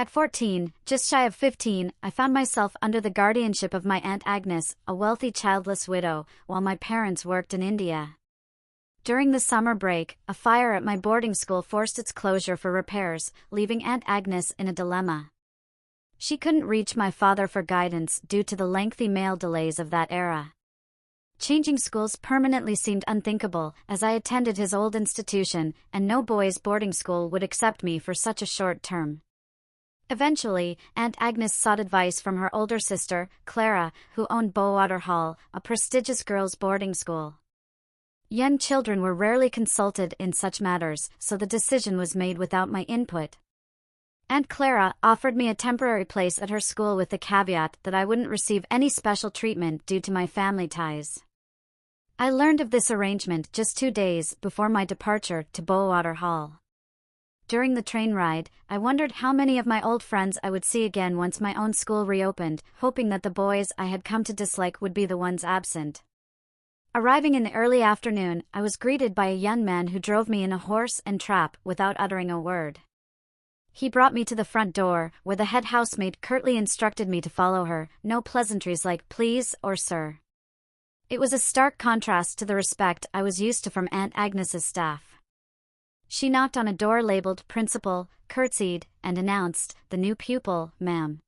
At 14, just shy of 15, I found myself under the guardianship of my Aunt Agnes, a wealthy childless widow, while my parents worked in India. During the summer break, a fire at my boarding school forced its closure for repairs, leaving Aunt Agnes in a dilemma. She couldn't reach my father for guidance due to the lengthy mail delays of that era. Changing schools permanently seemed unthinkable, as I attended his old institution, and no boys' boarding school would accept me for such a short term. Eventually, Aunt Agnes sought advice from her older sister, Clara, who owned Bowater Hall, a prestigious girls' boarding school. Young children were rarely consulted in such matters, so the decision was made without my input. Aunt Clara offered me a temporary place at her school with the caveat that I wouldn't receive any special treatment due to my family ties. I learned of this arrangement just 2 days before my departure to Bowater Hall. During the train ride, I wondered how many of my old friends I would see again once my own school reopened, hoping that the boys I had come to dislike would be the ones absent. Arriving in the early afternoon, I was greeted by a young man who drove me in a horse and trap without uttering a word. He brought me to the front door, where the head housemaid curtly instructed me to follow her, no pleasantries like please or sir. It was a stark contrast to the respect I was used to from Aunt Agnes's staff. She knocked on a door labeled Principal, curtsied, and announced, "The new pupil, ma'am."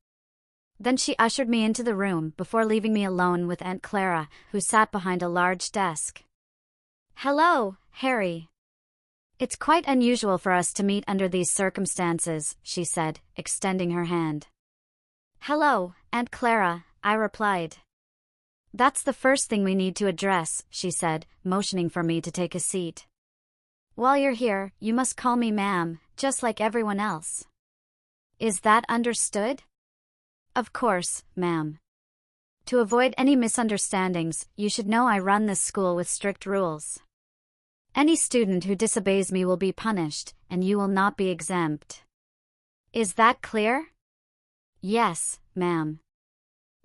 Then she ushered me into the room before leaving me alone with Aunt Clara, who sat behind a large desk. "Hello, Harry. It's quite unusual for us to meet under these circumstances," she said, extending her hand. "Hello, Aunt Clara," I replied. "That's the first thing we need to address," she said, motioning for me to take a seat. "While you're here, you must call me ma'am, just like everyone else. Is that understood?" "Of course, ma'am. To avoid any misunderstandings, you should know I run this school with strict rules. Any student who disobeys me will be punished, and you will not be exempt. Is that clear?" "Yes, ma'am.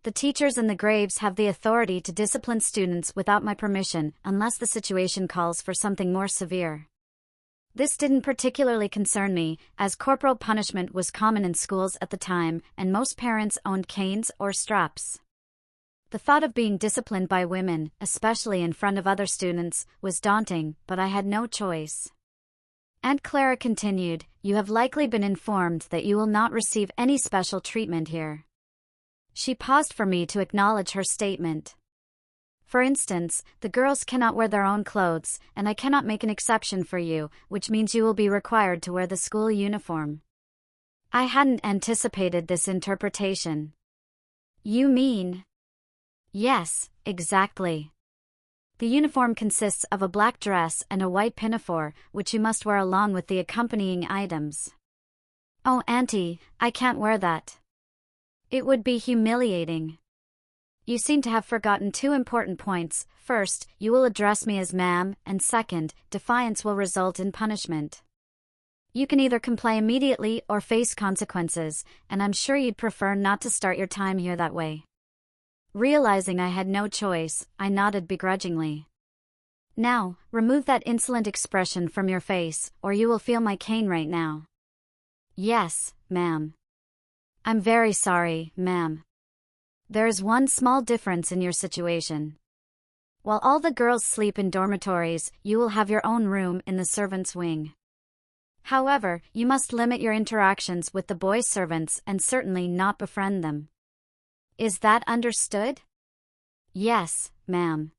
The teachers in the graves have the authority to discipline students without my permission, unless the situation calls for something more severe. This didn't particularly concern me, as corporal punishment was common in schools at the time, and most parents owned canes or straps. The thought of being disciplined by women, especially in front of other students, was daunting, but I had no choice. Aunt Clara continued, "You have likely been informed that you will not receive any special treatment here." She paused for me to acknowledge her statement. "For instance, the girls cannot wear their own clothes, and I cannot make an exception for you, which means you will be required to wear the school uniform." I hadn't anticipated this interpretation. "You mean?" "Yes, exactly. The uniform consists of a black dress and a white pinafore, which you must wear along with the accompanying items." "Oh, Auntie, I can't wear that. It would be humiliating." "You seem to have forgotten 2 important points. First, you will address me as ma'am, and second, defiance will result in punishment. You can either comply immediately or face consequences, and I'm sure you'd prefer not to start your time here that way." Realizing I had no choice, I nodded begrudgingly. "Now, remove that insolent expression from your face, or you will feel my cane right now." "Yes, ma'am." "I'm very sorry, ma'am. There is one small difference in your situation. While all the girls sleep in dormitories, you will have your own room in the servants' wing. However, you must limit your interactions with the boy servants and certainly not befriend them. Is that understood?" "Yes, ma'am."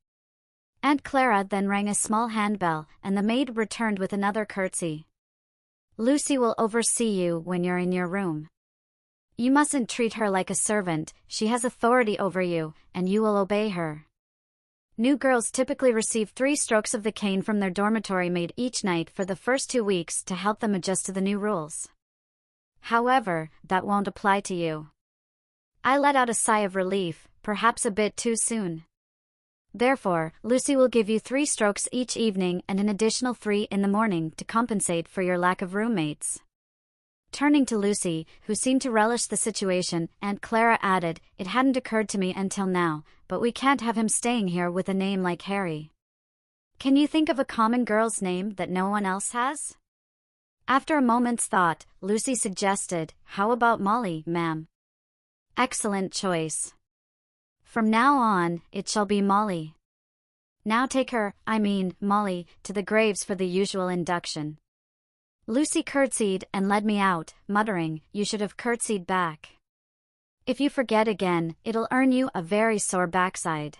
Aunt Clara then rang a small handbell, and the maid returned with another curtsy. "Lucy will oversee you when you're in your room. You mustn't treat her like a servant, she has authority over you, and you will obey her. New girls typically receive 3 strokes of the cane from their dormitory maid each night for the first 2 weeks to help them adjust to the new rules. However, that won't apply to you." I let out a sigh of relief, perhaps a bit too soon. "Therefore, Lucy will give you 3 strokes each evening and an additional 3 in the morning to compensate for your lack of roommates." Turning to Lucy, who seemed to relish the situation, Aunt Clara added, "It hadn't occurred to me until now, but we can't have him staying here with a name like Harry. Can you think of a common girl's name that no one else has?" After a moment's thought, Lucy suggested, "How about Molly, ma'am?" "Excellent choice. From now on, it shall be Molly. Now take her, Molly, to the graves for the usual induction." Lucy curtsied and led me out, muttering, "You should have curtsied back. If you forget again, it'll earn you a very sore backside."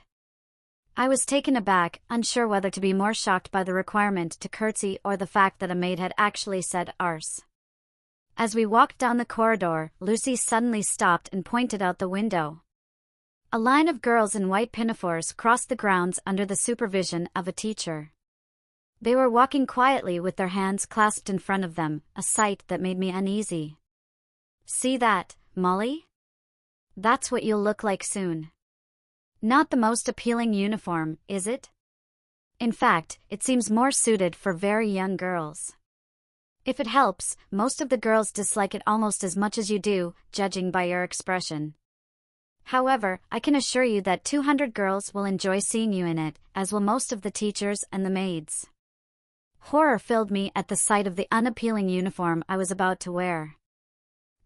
I was taken aback, unsure whether to be more shocked by the requirement to curtsy or the fact that a maid had actually said arse. As we walked down the corridor, Lucy suddenly stopped and pointed out the window. A line of girls in white pinafores crossed the grounds under the supervision of a teacher. They were walking quietly with their hands clasped in front of them, a sight that made me uneasy. "See that, Molly? That's what you'll look like soon. Not the most appealing uniform, is it? In fact, it seems more suited for very young girls. If it helps, most of the girls dislike it almost as much as you do, judging by your expression. However, I can assure you that 200 girls will enjoy seeing you in it, as will most of the teachers and the maids." Horror filled me at the sight of the unappealing uniform I was about to wear.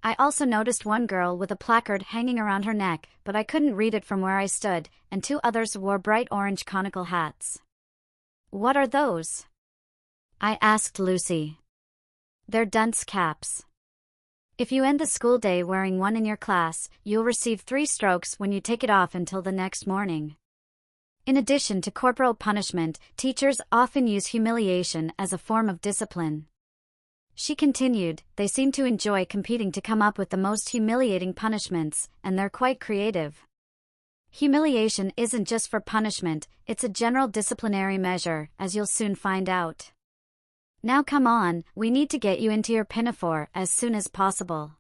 I also noticed one girl with a placard hanging around her neck, but I couldn't read it from where I stood, and 2 others wore bright orange conical hats. "What are those?" I asked Lucy. "They're dunce caps. If you end the school day wearing one in your class, you'll receive 3 strokes when you take it off until the next morning. In addition to corporal punishment, teachers often use humiliation as a form of discipline." She continued, "They seem to enjoy competing to come up with the most humiliating punishments, and they're quite creative. Humiliation isn't just for punishment, it's a general disciplinary measure, as you'll soon find out. Now come on, we need to get you into your pinafore as soon as possible.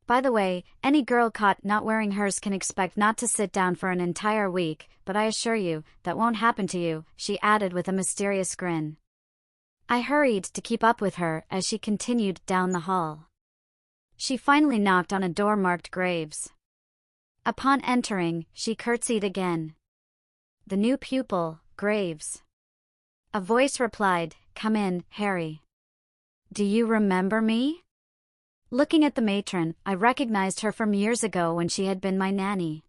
By the way, any girl caught not wearing hers can expect not to sit down for an entire week, but I assure you, that won't happen to you," she added with a mysterious grin. I hurried to keep up with her as she continued down the hall. She finally knocked on a door marked Graves. Upon entering, she curtsied again. "The new pupil, Graves." A voice replied, "Come in, Harry. Do you remember me?" Looking at the matron, I recognized her from years ago when she had been my nanny.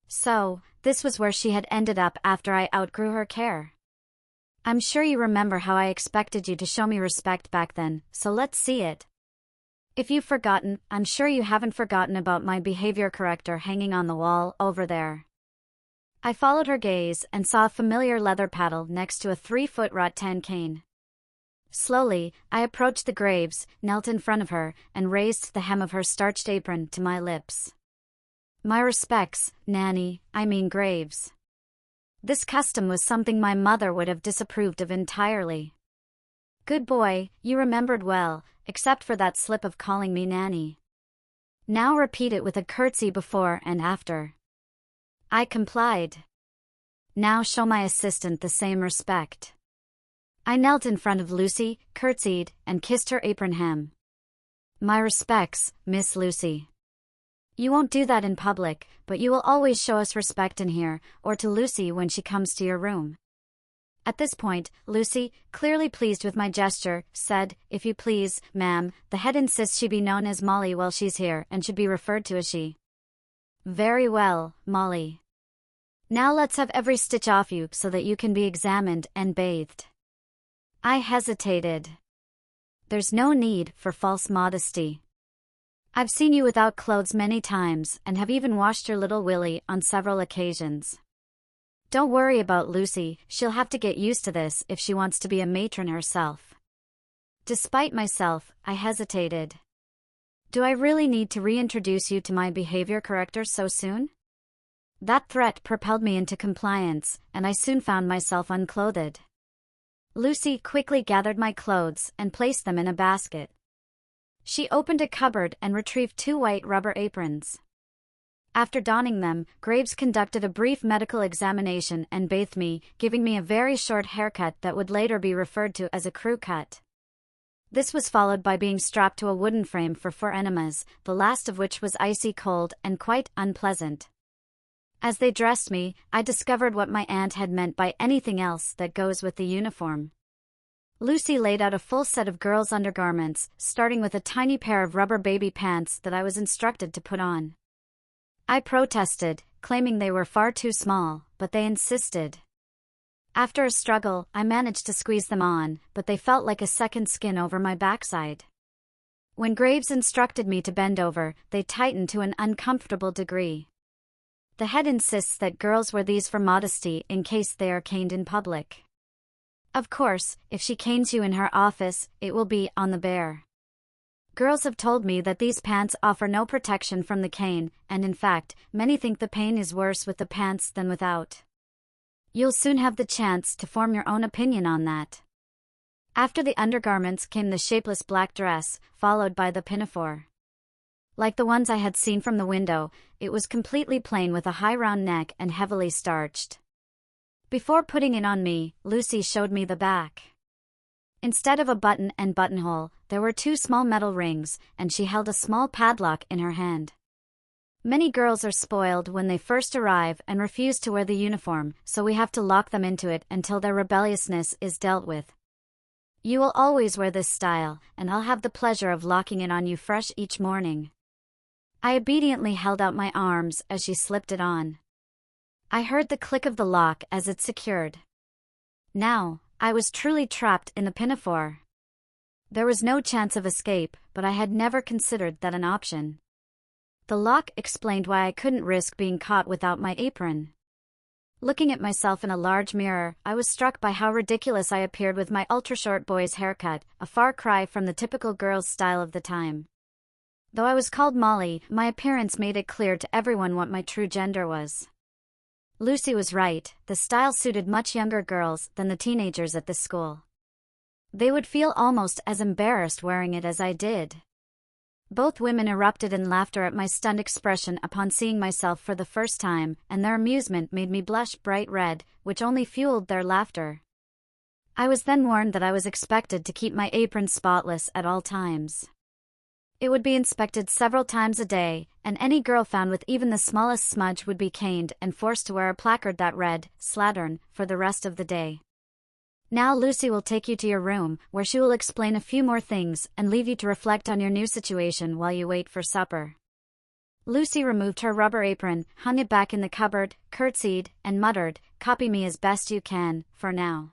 So, this was where she had ended up after I outgrew her care. "I'm sure you remember how I expected you to show me respect back then, so let's see it. If you've forgotten, I'm sure you haven't forgotten about my behavior corrector hanging on the wall over there." I followed her gaze and saw a familiar leather paddle next to a 3-foot rattan cane. Slowly, I approached the Graves, knelt in front of her, and raised the hem of her starched apron to my lips. "My respects, Nanny, Graves." This custom was something my mother would have disapproved of entirely. "Good boy, you remembered well, except for that slip of calling me Nanny. Now repeat it with a curtsy before and after." I complied. "Now show my assistant the same respect." I knelt in front of Lucy, curtsied, and kissed her apron hem. "My respects, Miss Lucy. You won't do that in public, but you will always show us respect in here, or to Lucy when she comes to your room." At this point, Lucy, clearly pleased with my gesture, said, "If you please, ma'am, the head insists she be known as Molly while she's here and should be referred to as she." "Very well, Molly. Now let's have every stitch off you so that you can be examined and bathed." I hesitated. "There's no need for false modesty. I've seen you without clothes many times and have even washed your little Willie on several occasions. Don't worry about Lucy, she'll have to get used to this if she wants to be a matron herself." Despite myself, I hesitated. "Do I really need to reintroduce you to my behavior corrector so soon?" That threat propelled me into compliance, and I soon found myself unclothed. Lucy quickly gathered my clothes and placed them in a basket. She opened a cupboard and retrieved 2 white rubber aprons. After donning them, Graves conducted a brief medical examination and bathed me, giving me a very short haircut that would later be referred to as a crew cut. This was followed by being strapped to a wooden frame for 4 enemas, the last of which was icy cold and quite unpleasant. As they dressed me, I discovered what my aunt had meant by anything else that goes with the uniform. Lucy laid out a full set of girls' undergarments, starting with a tiny pair of rubber baby pants that I was instructed to put on. I protested, claiming they were far too small, but they insisted. After a struggle, I managed to squeeze them on, but they felt like a second skin over my backside. When Graves instructed me to bend over, they tightened to an uncomfortable degree. The head insists that girls wear these for modesty in case they are caned in public. Of course, if she canes you in her office, it will be on the bare. Girls have told me that these pants offer no protection from the cane, and in fact, many think the pain is worse with the pants than without. You'll soon have the chance to form your own opinion on that. After the undergarments came the shapeless black dress, followed by the pinafore. Like the ones I had seen from the window, it was completely plain with a high round neck and heavily starched. Before putting it on me, Lucy showed me the back. Instead of a button and buttonhole, there were 2 small metal rings, and she held a small padlock in her hand. Many girls are spoiled when they first arrive and refuse to wear the uniform, so we have to lock them into it until their rebelliousness is dealt with. You will always wear this style, and I'll have the pleasure of locking it on you fresh each morning. I obediently held out my arms as she slipped it on. I heard the click of the lock as it secured. Now, I was truly trapped in the pinafore. There was no chance of escape, but I had never considered that an option. The lock explained why I couldn't risk being caught without my apron. Looking at myself in a large mirror, I was struck by how ridiculous I appeared with my ultra-short boy's haircut, a far cry from the typical girl's style of the time. Though I was called Molly, my appearance made it clear to everyone what my true gender was. Lucy was right, the style suited much younger girls than the teenagers at this school. They would feel almost as embarrassed wearing it as I did. Both women erupted in laughter at my stunned expression upon seeing myself for the first time, and their amusement made me blush bright red, which only fueled their laughter. I was then warned that I was expected to keep my apron spotless at all times. It would be inspected several times a day, and any girl found with even the smallest smudge would be caned and forced to wear a placard that read, "Slattern," for the rest of the day. Now Lucy will take you to your room, where she will explain a few more things and leave you to reflect on your new situation while you wait for supper. Lucy removed her rubber apron, hung it back in the cupboard, curtsied, and muttered, "Copy me as best you can, for now."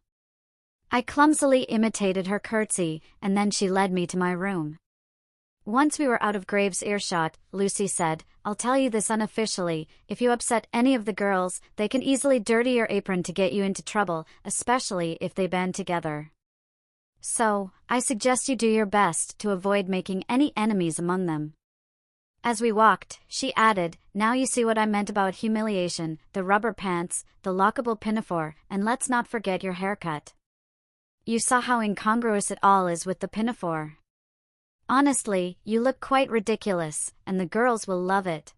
I clumsily imitated her curtsy, and then she led me to my room. Once we were out of Graves' earshot, Lucy said, "I'll tell you this unofficially, if you upset any of the girls, they can easily dirty your apron to get you into trouble, especially if they band together. So, I suggest you do your best to avoid making any enemies among them." As we walked, she added, "Now you see what I meant about humiliation, the rubber pants, the lockable pinafore, and let's not forget your haircut. You saw how incongruous it all is with the pinafore. Honestly, you look quite ridiculous, and the girls will love it.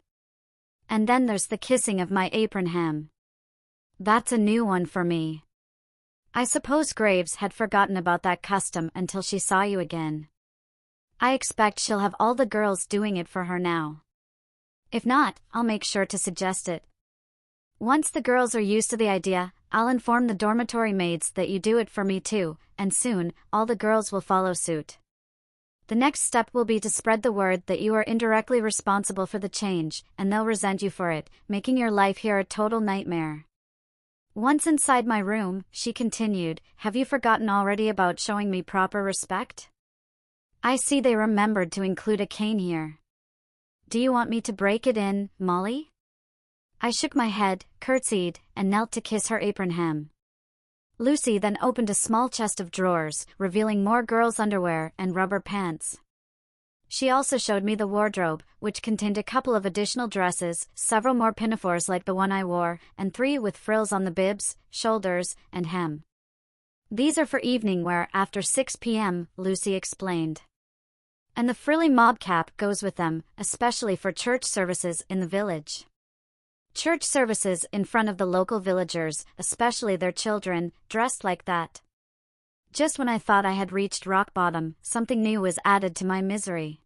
And then there's the kissing of my apron hem. That's a new one for me. I suppose Graves had forgotten about that custom until she saw you again. I expect she'll have all the girls doing it for her now. If not, I'll make sure to suggest it. Once the girls are used to the idea, I'll inform the dormitory maids that you do it for me too, and soon, all the girls will follow suit. The next step will be to spread the word that you are indirectly responsible for the change, and they'll resent you for it, making your life here a total nightmare." Once inside my room, she continued, "Have you forgotten already about showing me proper respect? I see they remembered to include a cane here. Do you want me to break it in, Molly?" I shook my head, curtsied, and knelt to kiss her apron hem. Lucy then opened a small chest of drawers, revealing more girls' underwear and rubber pants. She also showed me the wardrobe, which contained a couple of additional dresses, several more pinafores like the one I wore, and 3 with frills on the bibs, shoulders, and hem. "These are for evening wear after 6 p.m., Lucy explained. And the frilly mob cap goes with them, especially for church services in the village. Church services in front of the local villagers, especially their children, dressed like that." Just when I thought I had reached rock bottom, something new was added to my misery.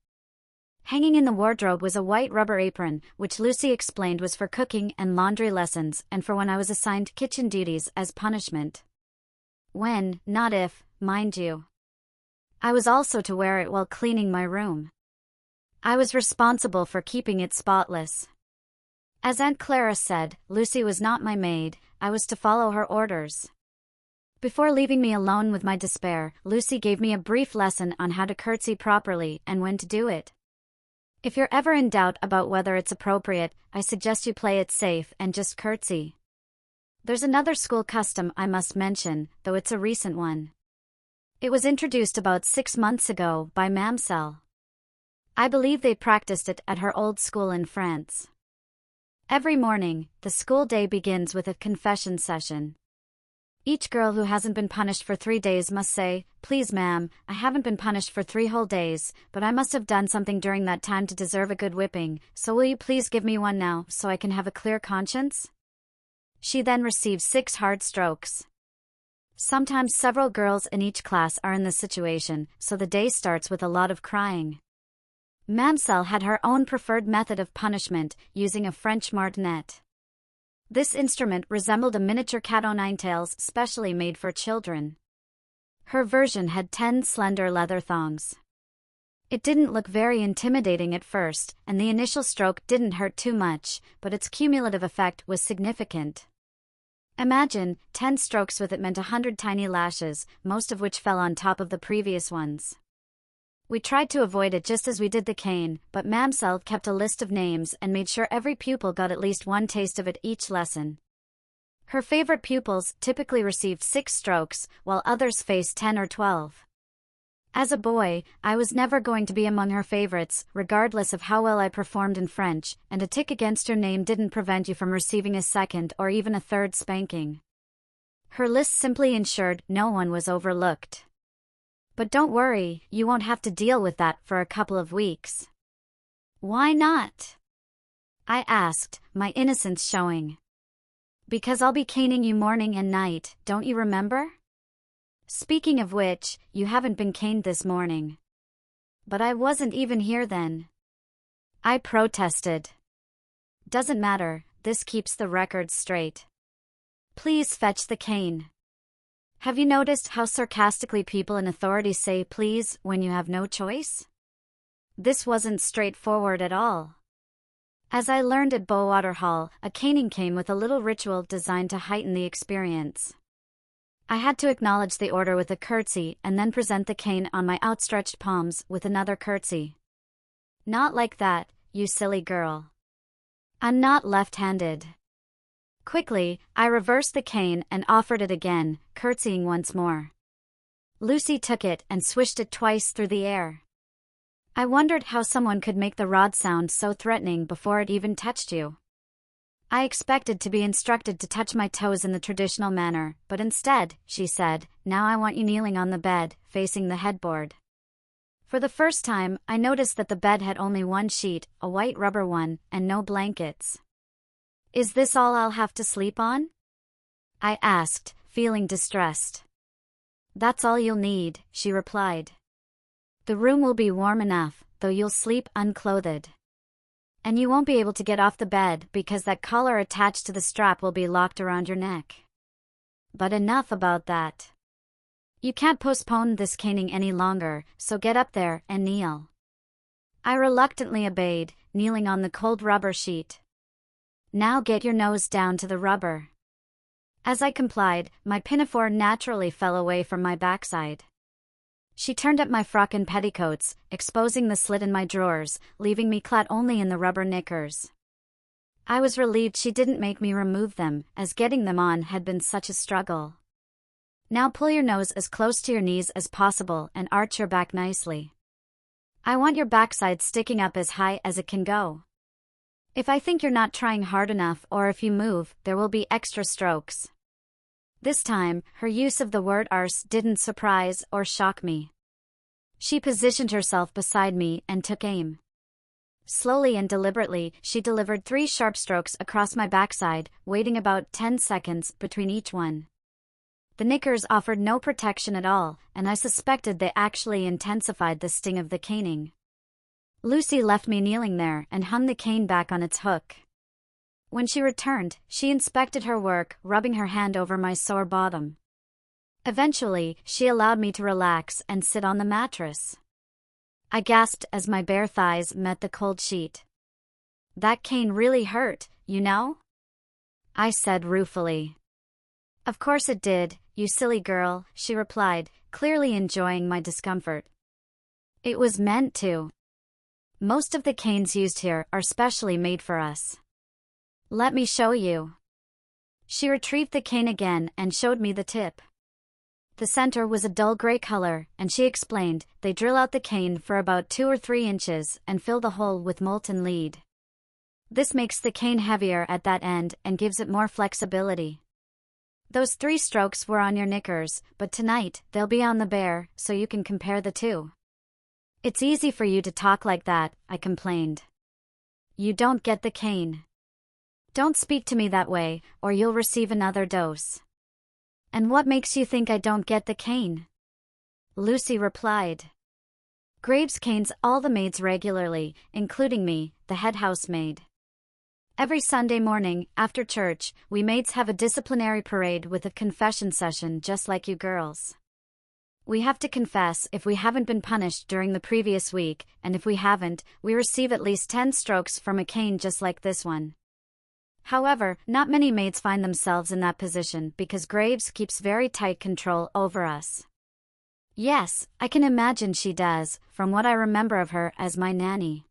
Hanging in the wardrobe was a white rubber apron, which Lucy explained was for cooking and laundry lessons and for when I was assigned kitchen duties as punishment. When, not if, mind you. I was also to wear it while cleaning my room. I was responsible for keeping it spotless. As Aunt Clara said, Lucy was not my maid, I was to follow her orders. Before leaving me alone with my despair, Lucy gave me a brief lesson on how to curtsy properly and when to do it. If you're ever in doubt about whether it's appropriate, I suggest you play it safe and just curtsy. There's another school custom I must mention, though it's a recent one. It was introduced about 6 months ago by Mamselle. I believe they practiced it at her old school in France. Every morning, the school day begins with a confession session. Each girl who hasn't been punished for 3 days must say, "Please ma'am, I haven't been punished for 3 whole days, but I must have done something during that time to deserve a good whipping, so will you please give me one now so I can have a clear conscience?" She then receives 6 hard strokes. Sometimes several girls in each class are in this situation, so the day starts with a lot of crying. Mamselle had her own preferred method of punishment, using a French martinet. This instrument resembled a miniature cat-o'-nine-tails specially made for children. Her version had 10 slender leather thongs. It didn't look very intimidating at first, and the initial stroke didn't hurt too much, but its cumulative effect was significant. Imagine, 10 strokes with it meant 100 tiny lashes, most of which fell on top of the previous ones. We tried to avoid it just as we did the cane, but Mamselle kept a list of names and made sure every pupil got at least one taste of it each lesson. Her favorite pupils typically received 6 strokes, while others faced 10 or 12. As a boy, I was never going to be among her favorites, regardless of how well I performed in French, and a tick against your name didn't prevent you from receiving a second or even a third spanking. Her list simply ensured no one was overlooked. But don't worry, you won't have to deal with that for a couple of weeks. Why not? I asked, my innocence showing. Because I'll be caning you morning and night, don't you remember? Speaking of which, you haven't been caned this morning. But I wasn't even here then. I protested. Doesn't matter, this keeps the record straight. Please fetch the cane. Have you noticed how sarcastically people in authority say please when you have no choice? This wasn't straightforward at all. As I learned at Bowater Hall, a caning came with a little ritual designed to heighten the experience. I had to acknowledge the order with a curtsy and then present the cane on my outstretched palms with another curtsy. Not like that, you silly girl. I'm not left-handed. Quickly, I reversed the cane and offered it again, curtsying once more. Lucy took it and swished it twice through the air. I wondered how someone could make the rod sound so threatening before it even touched you. I expected to be instructed to touch my toes in the traditional manner, but instead, she said, "Now I want you kneeling on the bed, facing the headboard." For the first time, I noticed that the bed had only one sheet, a white rubber one, and no blankets. "Is this all I'll have to sleep on?" I asked, feeling distressed. "That's all you'll need," she replied. "The room will be warm enough, though you'll sleep unclothed. And you won't be able to get off the bed because that collar attached to the strap will be locked around your neck. But enough about that. You can't postpone this caning any longer, so get up there and kneel." I reluctantly obeyed, kneeling on the cold rubber sheet. "Now get your nose down to the rubber." As I complied, my pinafore naturally fell away from my backside. She turned up my frock and petticoats, exposing the slit in my drawers, leaving me clad only in the rubber knickers. I was relieved she didn't make me remove them, as getting them on had been such a struggle. "Now pull your nose as close to your knees as possible and arch your back nicely. I want your backside sticking up as high as it can go. If I think you're not trying hard enough or if you move, there will be extra strokes." This time, her use of the word arse didn't surprise or shock me. She positioned herself beside me and took aim. Slowly and deliberately, she delivered 3 sharp strokes across my backside, waiting about 10 seconds between each one. The knickers offered no protection at all, and I suspected they actually intensified the sting of the caning. Lucy left me kneeling there and hung the cane back on its hook. When she returned, she inspected her work, rubbing her hand over my sore bottom. Eventually, she allowed me to relax and sit on the mattress. I gasped as my bare thighs met the cold sheet. "That cane really hurt, you know?" I said ruefully. "Of course it did, you silly girl," she replied, clearly enjoying my discomfort. "It was meant to. Most of the canes used here are specially made for us. Let me show you." She retrieved the cane again and showed me the tip. The center was a dull gray color, and she explained, they drill out the cane for about 2 or 3 inches and fill the hole with molten lead. This makes the cane heavier at that end and gives it more flexibility. Those 3 strokes were on your knickers, but tonight they'll be on the bare, so you can compare the two. "It's easy for you to talk like that," I complained. "You don't get the cane. Don't speak to me that way, or you'll receive another dose." "And what makes you think I don't get the cane?" Lucy replied. "Graves canes all the maids regularly, including me, the head housemaid. Every Sunday morning, after church, we maids have a disciplinary parade with a confession session just like you girls. We have to confess if we haven't been punished during the previous week, and if we haven't, we receive at least 10 strokes from a cane just like this one. However, not many maids find themselves in that position because Graves keeps very tight control over us." "Yes, I can imagine she does, from what I remember of her as my nanny."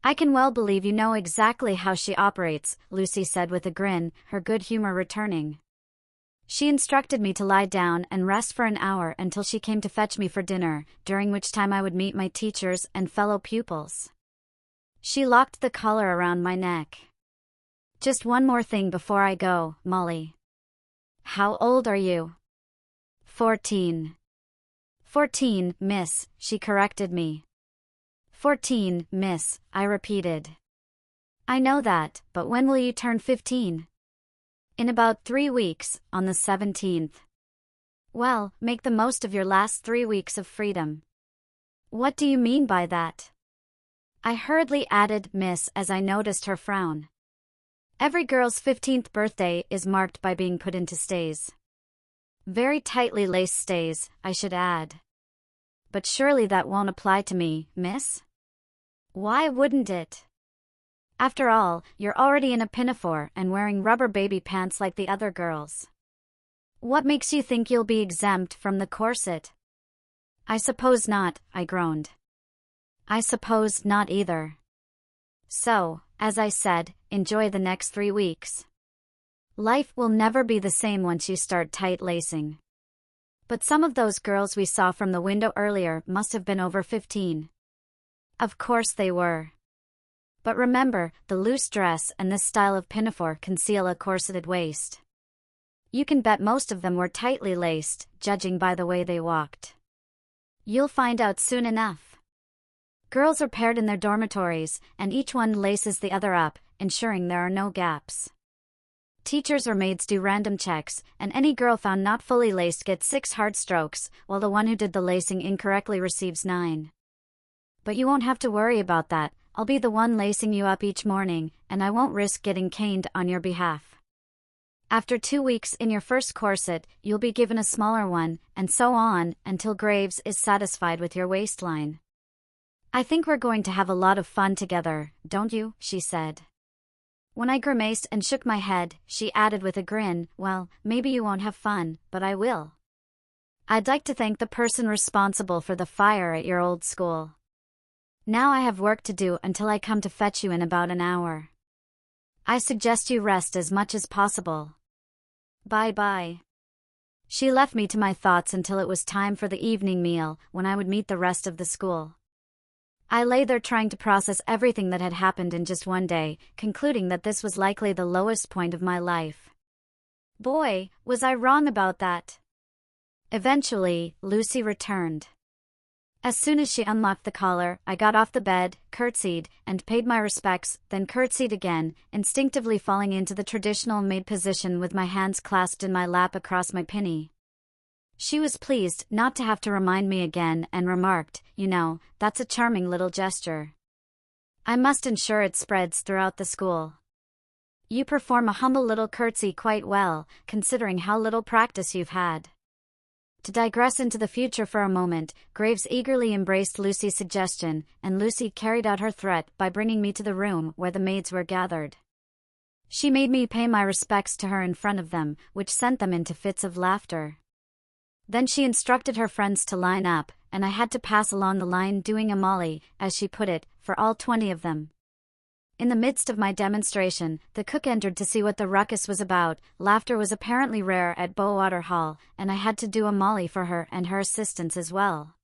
"I can well believe you know exactly how she operates," Lucy said with a grin, her good humor returning. She instructed me to lie down and rest for an hour until she came to fetch me for dinner, during which time I would meet my teachers and fellow pupils. She locked the collar around my neck. "Just one more thing before I go, Molly." "How old are you?" 14. 14, miss," she corrected me. 14, miss, I repeated. "I know that, but when will you turn 15? "In about 3 weeks, on the 17th. "Well, make the most of your last 3 weeks of freedom." "What do you mean by that?" I hurriedly added miss as I noticed her frown. Every girl's 15th birthday is marked by being put into stays. Very tightly laced stays, I should add. "But surely that won't apply to me, miss?" "Why wouldn't it? After all, you're already in a pinafore and wearing rubber baby pants like the other girls. What makes you think you'll be exempt from the corset?" "I suppose not," I groaned. "I suppose not either. So, as I said, enjoy the next 3 weeks. Life will never be the same once you start tight lacing." But some of those girls we saw from the window earlier must have been over 15. Of course they were. But remember, the loose dress and this style of pinafore conceal a corseted waist. You can bet most of them were tightly laced, judging by the way they walked. You'll find out soon enough. Girls are paired in their dormitories, and each one laces the other up, ensuring there are no gaps. Teachers or maids do random checks, and any girl found not fully laced gets 6 hard strokes, while the one who did the lacing incorrectly receives 9. But you won't have to worry about that. I'll be the one lacing you up each morning, and I won't risk getting caned on your behalf. After 2 weeks in your first corset, you'll be given a smaller one, and so on, until Graves is satisfied with your waistline. "I think we're going to have a lot of fun together, don't you?" she said. When I grimaced and shook my head, she added with a grin, "Well, maybe you won't have fun, but I will. I'd like to thank the person responsible for the fire at your old school. Now I have work to do until I come to fetch you in about an hour. I suggest you rest as much as possible. Bye-bye." She left me to my thoughts until it was time for the evening meal, when I would meet the rest of the school. I lay there trying to process everything that had happened in just one day, concluding that this was likely the lowest point of my life. Boy, was I wrong about that. Eventually, Lucy returned. As soon as she unlocked the collar, I got off the bed, curtsied, and paid my respects, then curtsied again, instinctively falling into the traditional maid position with my hands clasped in my lap across my pinny. She was pleased not to have to remind me again and remarked, "You know, that's a charming little gesture. I must ensure it spreads throughout the school. You perform a humble little curtsy quite well, considering how little practice you've had." To digress into the future for a moment, Graves eagerly embraced Lucy's suggestion, and Lucy carried out her threat by bringing me to the room where the maids were gathered. She made me pay my respects to her in front of them, which sent them into fits of laughter. Then she instructed her friends to line up, and I had to pass along the line doing a molly, as she put it, for all 20 of them. In the midst of my demonstration, the cook entered to see what the ruckus was about. Laughter was apparently rare at Bowater Hall, and I had to do a molly for her and her assistants as well.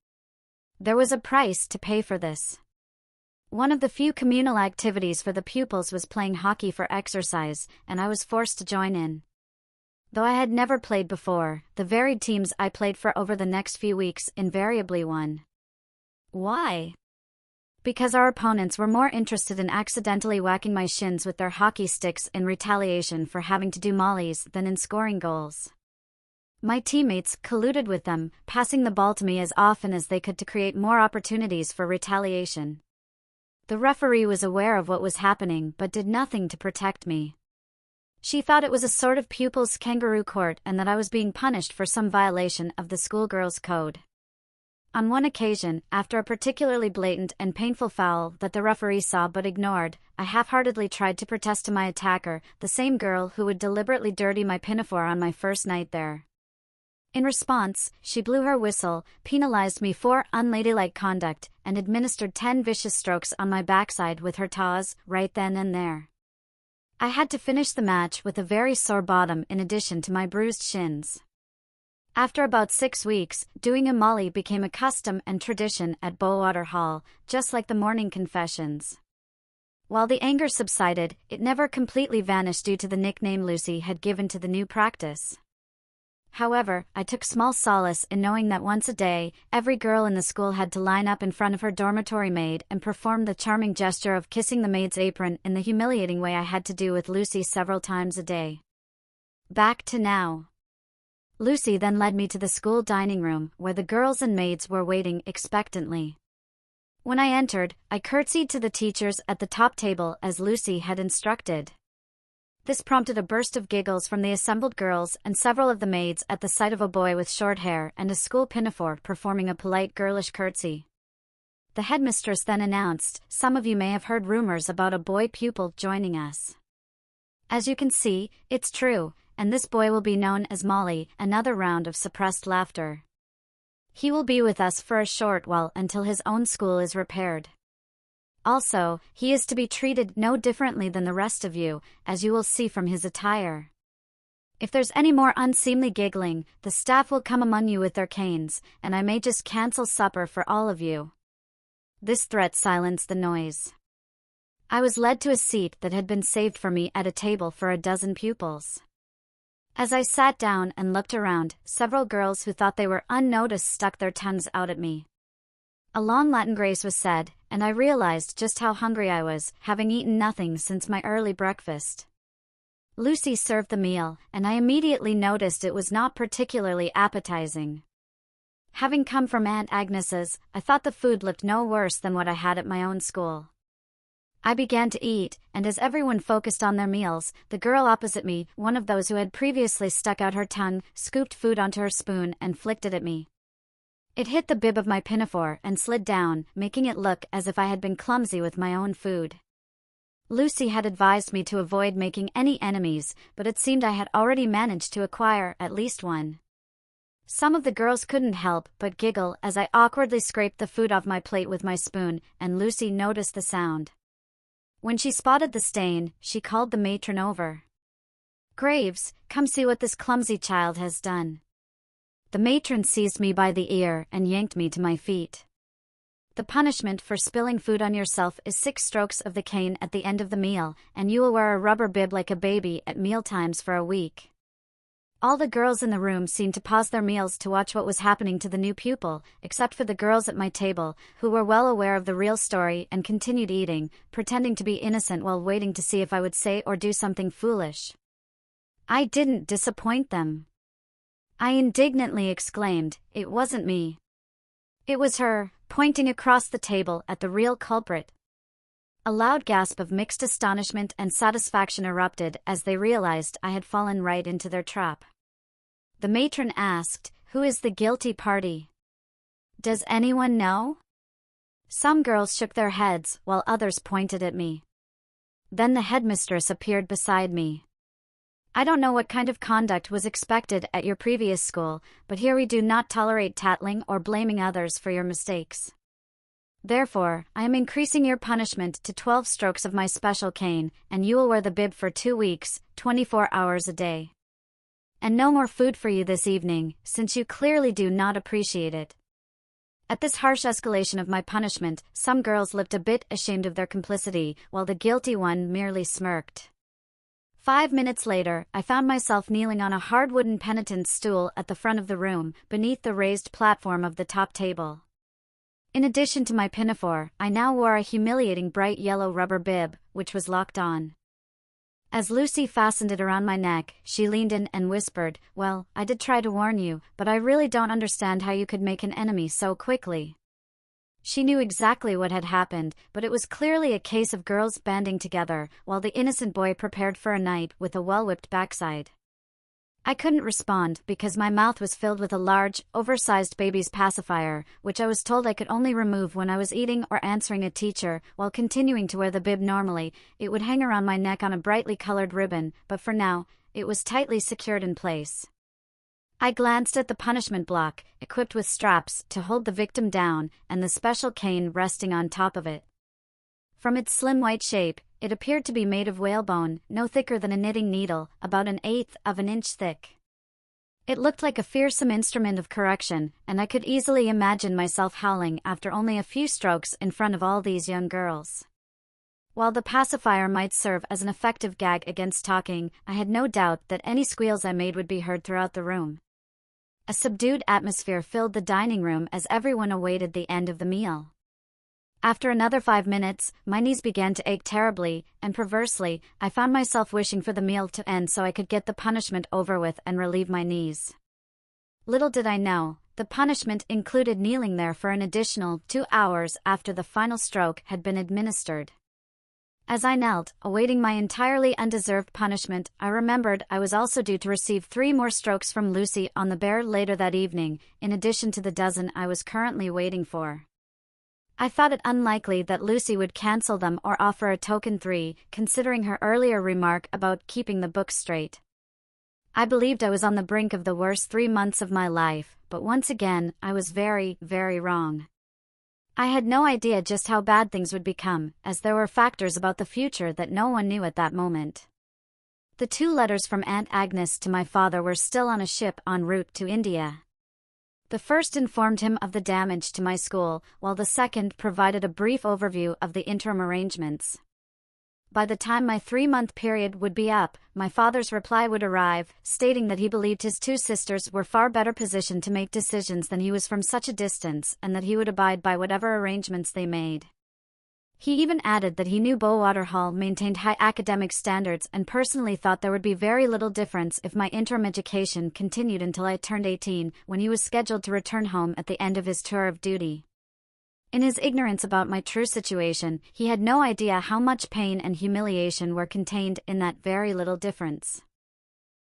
There was a price to pay for this. One of the few communal activities for the pupils was playing hockey for exercise, and I was forced to join in. Though I had never played before, the varied teams I played for over the next few weeks invariably won. Why? Because our opponents were more interested in accidentally whacking my shins with their hockey sticks in retaliation for having to do mollies than in scoring goals. My teammates colluded with them, passing the ball to me as often as they could to create more opportunities for retaliation. The referee was aware of what was happening but did nothing to protect me. She thought it was a sort of pupils' kangaroo court and that I was being punished for some violation of the schoolgirls' code. On one occasion, after a particularly blatant and painful foul that the referee saw but ignored, I half-heartedly tried to protest to my attacker, the same girl who would deliberately dirty my pinafore on my first night there. In response, she blew her whistle, penalized me for unladylike conduct, and administered 10 vicious strokes on my backside with her taws, right then and there. I had to finish the match with a very sore bottom in addition to my bruised shins. After about 6 weeks, doing a molly became a custom and tradition at Bowater Hall, just like the morning confessions. While the anger subsided, it never completely vanished due to the nickname Lucy had given to the new practice. However, I took small solace in knowing that once a day, every girl in the school had to line up in front of her dormitory maid and perform the charming gesture of kissing the maid's apron in the humiliating way I had to do with Lucy several times a day. Back to now. Lucy then led me to the school dining room, where the girls and maids were waiting expectantly. When I entered, I curtsied to the teachers at the top table as Lucy had instructed. This prompted a burst of giggles from the assembled girls and several of the maids at the sight of a boy with short hair and a school pinafore performing a polite girlish curtsy. The headmistress then announced, "Some of you may have heard rumors about a boy pupil joining us. As you can see, it's true, and this boy will be known as Molly." Another round of suppressed laughter. "He will be with us for a short while until his own school is repaired. Also, he is to be treated no differently than the rest of you, as you will see from his attire. If there's any more unseemly giggling, the staff will come among you with their canes, and I may just cancel supper for all of you." This threat silenced the noise. I was led to a seat that had been saved for me at a table for a dozen pupils. As I sat down and looked around, several girls who thought they were unnoticed stuck their tongues out at me. A long Latin grace was said, and I realized just how hungry I was, having eaten nothing since my early breakfast. Lucy served the meal, and I immediately noticed it was not particularly appetizing. Having come from Aunt Agnes's, I thought the food looked no worse than what I had at my own school. I began to eat, and as everyone focused on their meals, the girl opposite me, one of those who had previously stuck out her tongue, scooped food onto her spoon and flicked it at me. It hit the bib of my pinafore and slid down, making it look as if I had been clumsy with my own food. Lucy had advised me to avoid making any enemies, but it seemed I had already managed to acquire at least one. Some of the girls couldn't help but giggle as I awkwardly scraped the food off my plate with my spoon, and Lucy noticed the sound. When she spotted the stain, she called the matron over. "Graves, come see what this clumsy child has done." The matron seized me by the ear and yanked me to my feet. "The punishment for spilling food on yourself is 6 strokes of the cane at the end of the meal, and you will wear a rubber bib like a baby at mealtimes for a week." All the girls in the room seemed to pause their meals to watch what was happening to the new pupil, except for the girls at my table, who were well aware of the real story and continued eating, pretending to be innocent while waiting to see if I would say or do something foolish. I didn't disappoint them. I indignantly exclaimed, "It wasn't me. It was her," pointing across the table at the real culprit. A loud gasp of mixed astonishment and satisfaction erupted as they realized I had fallen right into their trap. The matron asked, Who is the guilty party? Does anyone know? Some girls shook their heads, while others pointed at me. Then the headmistress appeared beside me. I don't know what kind of conduct was expected at your previous school, but here we do not tolerate tattling or blaming others for your mistakes. Therefore, I am increasing your punishment to 12 strokes of my special cane, and you will wear the bib for 2 weeks, 24 hours a day. And no more food for you this evening, since you clearly do not appreciate it. At this harsh escalation of my punishment, some girls looked a bit ashamed of their complicity, while the guilty one merely smirked. 5 minutes later, I found myself kneeling on a hard wooden penitent stool at the front of the room, beneath the raised platform of the top table. In addition to my pinafore, I now wore a humiliating bright yellow rubber bib, which was locked on. As Lucy fastened it around my neck, she leaned in and whispered, "Well, I did try to warn you, but I really don't understand how you could make an enemy so quickly." She knew exactly what had happened, but it was clearly a case of girls banding together, while the innocent boy prepared for a night with a well-whipped backside. I couldn't respond because my mouth was filled with a large, oversized baby's pacifier, which I was told I could only remove when I was eating or answering a teacher. While continuing to wear the bib normally, it would hang around my neck on a brightly colored ribbon, but for now, it was tightly secured in place. I glanced at the punishment block, equipped with straps to hold the victim down, and the special cane resting on top of it. From its slim white shape, it appeared to be made of whalebone, no thicker than a knitting needle, about 1/8 of an inch thick. It looked like a fearsome instrument of correction, and I could easily imagine myself howling after only a few strokes in front of all these young girls. While the pacifier might serve as an effective gag against talking, I had no doubt that any squeals I made would be heard throughout the room. A subdued atmosphere filled the dining room as everyone awaited the end of the meal. After another 5 minutes, my knees began to ache terribly, and perversely, I found myself wishing for the meal to end so I could get the punishment over with and relieve my knees. Little did I know, the punishment included kneeling there for an additional 2 hours after the final stroke had been administered. As I knelt, awaiting my entirely undeserved punishment, I remembered I was also due to receive 3 more strokes from Lucy on the bear later that evening, in addition to the dozen I was currently waiting for. I thought it unlikely that Lucy would cancel them or offer a token 3, considering her earlier remark about keeping the books straight. I believed I was on the brink of the worst 3 months of my life, but once again, I was very, very wrong. I had no idea just how bad things would become, as there were factors about the future that no one knew at that moment. The 2 letters from Aunt Agnes to my father were still on a ship en route to India. The first informed him of the damage to my school, while the second provided a brief overview of the interim arrangements. By the time my 3-month period would be up, my father's reply would arrive, stating that he believed his 2 sisters were far better positioned to make decisions than he was from such a distance, and that he would abide by whatever arrangements they made. He even added that he knew Bowater Hall maintained high academic standards and personally thought there would be very little difference if my interim education continued until I turned 18, when he was scheduled to return home at the end of his tour of duty. In his ignorance about my true situation, he had no idea how much pain and humiliation were contained in that very little difference.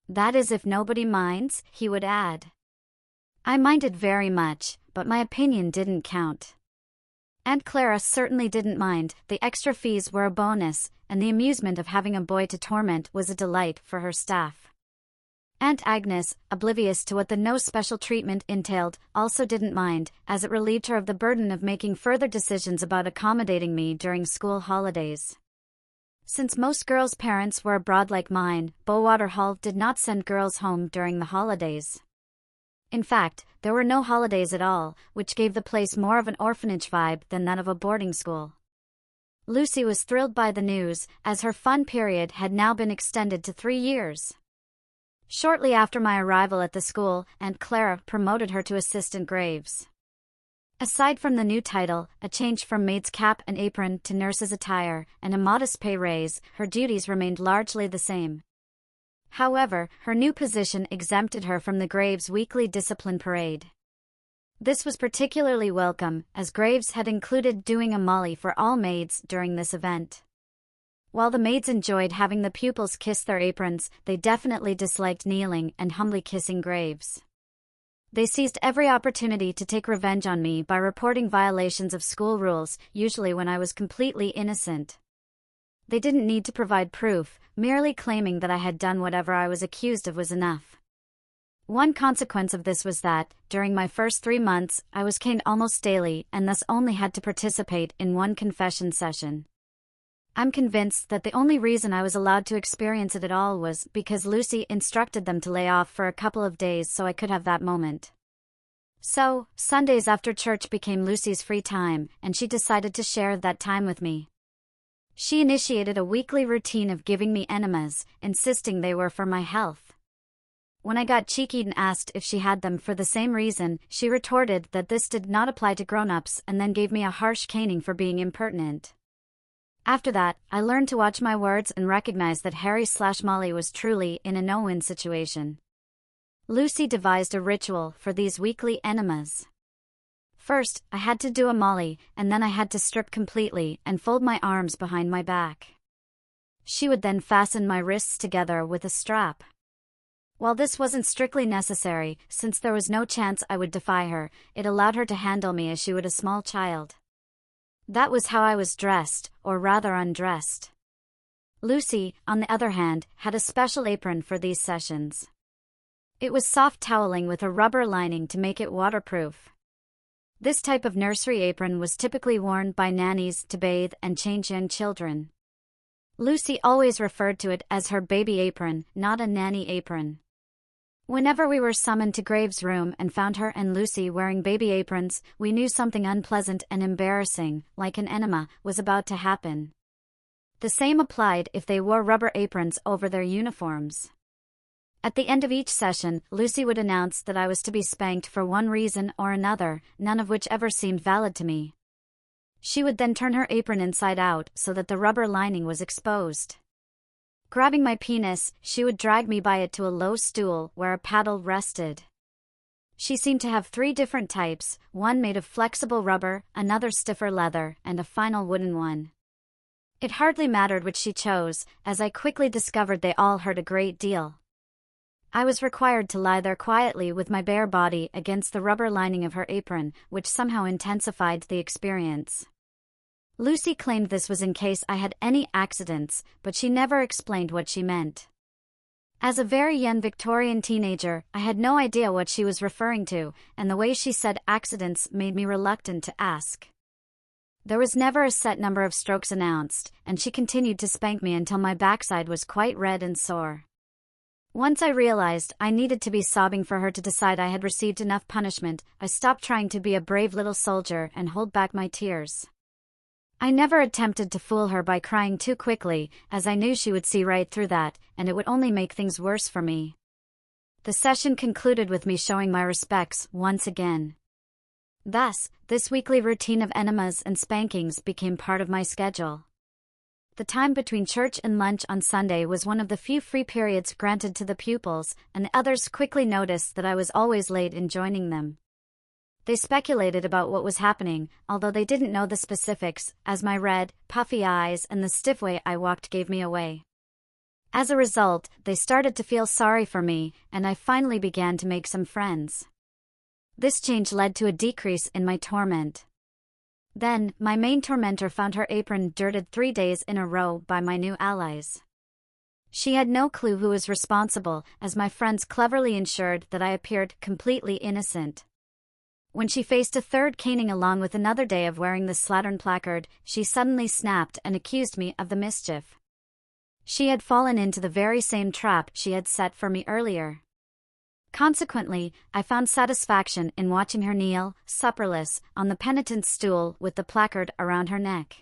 "That is if nobody minds," he would add. I minded very much, but my opinion didn't count. Aunt Clara certainly didn't mind. The extra fees were a bonus, and the amusement of having a boy to torment was a delight for her staff. Aunt Agnes, oblivious to what the no special treatment entailed, also didn't mind, as it relieved her of the burden of making further decisions about accommodating me during school holidays. Since most girls' parents were abroad like mine, Bowwater Hall did not send girls home during the holidays. In fact, there were no holidays at all, which gave the place more of an orphanage vibe than that of a boarding school. Lucy was thrilled by the news, as her fun period had now been extended to 3 years. Shortly after my arrival at the school, Aunt Clara promoted her to assistant graves. Aside from the new title, a change from maid's cap and apron to nurse's attire, and a modest pay raise, her duties remained largely the same. However, her new position exempted her from the graves' weekly discipline parade. This was particularly welcome, as graves had included doing a molly for all maids during this event. While the maids enjoyed having the pupils kiss their aprons, they definitely disliked kneeling and humbly kissing graves. They seized every opportunity to take revenge on me by reporting violations of school rules, usually when I was completely innocent. They didn't need to provide proof, merely claiming that I had done whatever I was accused of was enough. One consequence of this was that, during my first 3 months, I was caned almost daily and thus only had to participate in one confession session. I'm convinced that the only reason I was allowed to experience it at all was because Lucy instructed them to lay off for a couple of days so I could have that moment. So, Sundays after church became Lucy's free time, and she decided to share that time with me. She initiated a weekly routine of giving me enemas, insisting they were for my health. When I got cheeky and asked if she had them for the same reason, she retorted that this did not apply to grown-ups and then gave me a harsh caning for being impertinent. After that, I learned to watch my words and recognize that Harry/Molly was truly in a no-win situation. Lucy devised a ritual for these weekly enemas. First, I had to do a Molly, and then I had to strip completely and fold my arms behind my back. She would then fasten my wrists together with a strap. While this wasn't strictly necessary, since there was no chance I would defy her, it allowed her to handle me as she would a small child. That was how I was dressed, or rather undressed. Lucy, on the other hand, had a special apron for these sessions. It was soft toweling with a rubber lining to make it waterproof. This type of nursery apron was typically worn by nannies to bathe and change young children. Lucy always referred to it as her baby apron, not a nanny apron. Whenever we were summoned to Graves' room and found her and Lucy wearing baby aprons, we knew something unpleasant and embarrassing, like an enema, was about to happen. The same applied if they wore rubber aprons over their uniforms. At the end of each session, Lucy would announce that I was to be spanked for one reason or another, none of which ever seemed valid to me. She would then turn her apron inside out so that the rubber lining was exposed. Grabbing my penis, she would drag me by it to a low stool where a paddle rested. She seemed to have 3 different types, one made of flexible rubber, another stiffer leather, and a final wooden one. It hardly mattered which she chose, as I quickly discovered they all hurt a great deal. I was required to lie there quietly with my bare body against the rubber lining of her apron, which somehow intensified the experience. Lucy claimed this was in case I had any accidents, but she never explained what she meant. As a very young Victorian teenager, I had no idea what she was referring to, and the way she said accidents made me reluctant to ask. There was never a set number of strokes announced, and she continued to spank me until my backside was quite red and sore. Once I realized I needed to be sobbing for her to decide I had received enough punishment, I stopped trying to be a brave little soldier and hold back my tears. I never attempted to fool her by crying too quickly, as I knew she would see right through that, and it would only make things worse for me. The session concluded with me showing my respects once again. Thus, this weekly routine of enemas and spankings became part of my schedule. The time between church and lunch on Sunday was one of the few free periods granted to the pupils, and the others quickly noticed that I was always late in joining them. They speculated about what was happening, although they didn't know the specifics, as my red, puffy eyes and the stiff way I walked gave me away. As a result, they started to feel sorry for me, and I finally began to make some friends. This change led to a decrease in my torment. Then, my main tormentor found her apron dirted 3 days in a row by my new allies. She had no clue who was responsible, as my friends cleverly ensured that I appeared completely innocent. When she faced a third caning along with another day of wearing the slattern placard, she suddenly snapped and accused me of the mischief. She had fallen into the very same trap she had set for me earlier. Consequently, I found satisfaction in watching her kneel, supperless, on the penitent stool with the placard around her neck.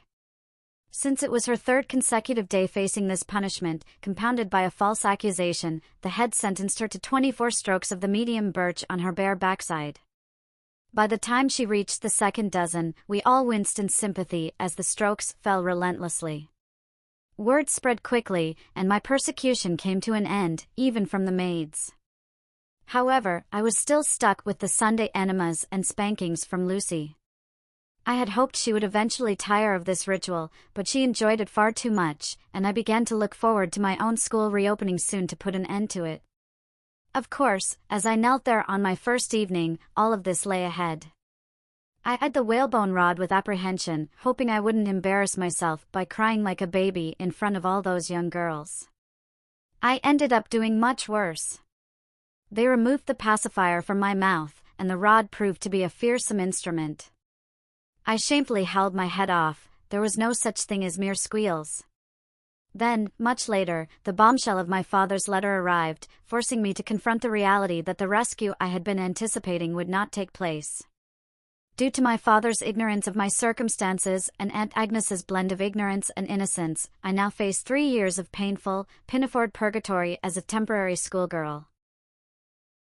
Since it was her 3rd consecutive day facing this punishment, compounded by a false accusation, the head sentenced her to 24 strokes of the medium birch on her bare backside. By the time she reached the 2nd dozen, we all winced in sympathy as the strokes fell relentlessly. Word spread quickly, and my persecution came to an end, even from the maids. However, I was still stuck with the Sunday enemas and spankings from Lucy. I had hoped she would eventually tire of this ritual, but she enjoyed it far too much, and I began to look forward to my own school reopening soon to put an end to it. Of course, as I knelt there on my first evening, all of this lay ahead. I eyed the whalebone rod with apprehension, hoping I wouldn't embarrass myself by crying like a baby in front of all those young girls. I ended up doing much worse. They removed the pacifier from my mouth, and the rod proved to be a fearsome instrument. I shamefully held my head off. There was no such thing as mere squeals. Then, much later, the bombshell of my father's letter arrived, forcing me to confront the reality that the rescue I had been anticipating would not take place. Due to my father's ignorance of my circumstances and Aunt Agnes's blend of ignorance and innocence, I now face 3 years of painful, pinafore purgatory as a temporary schoolgirl.